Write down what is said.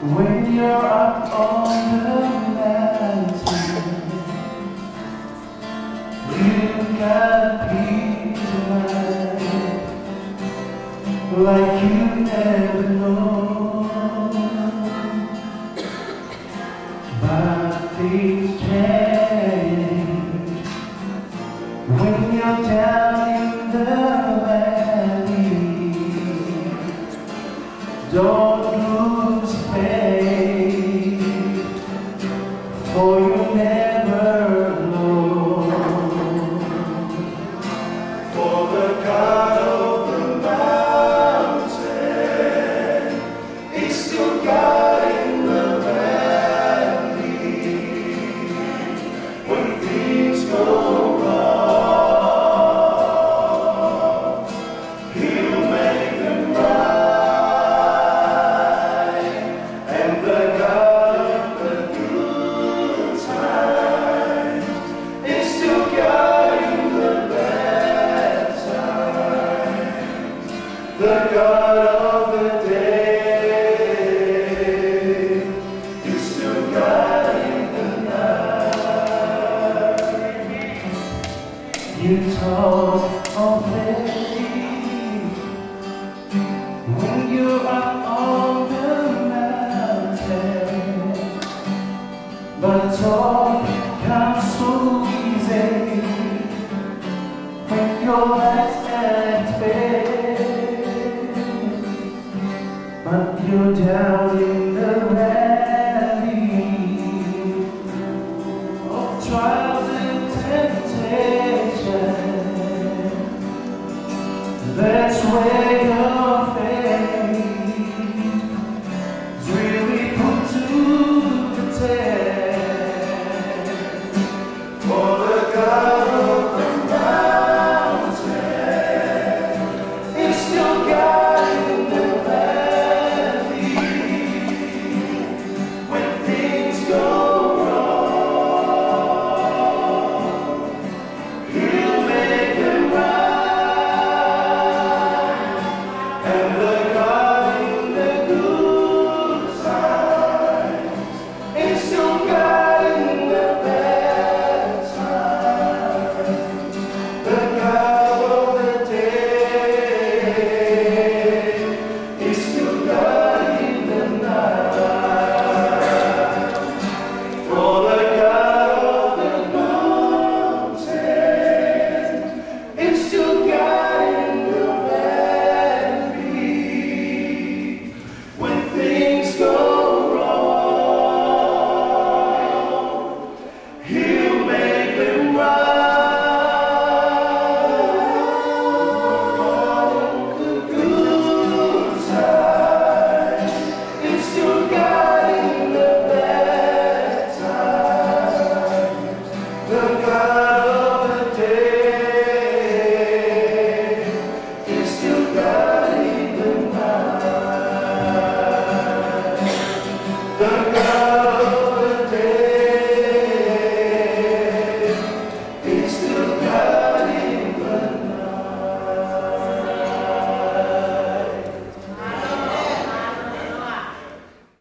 When you're up on the mountain, you've got peace of mind like you never known. But things change when you're down in the valley. Don't lose faith, for you'll never know. For the God of the mountain is still God in the valley. When things go wrong, He'll make them right. The God of the day is still God in the night. You talk of faith when you're up on the mountain, but talk comes so easy when you're at bed. But you're down in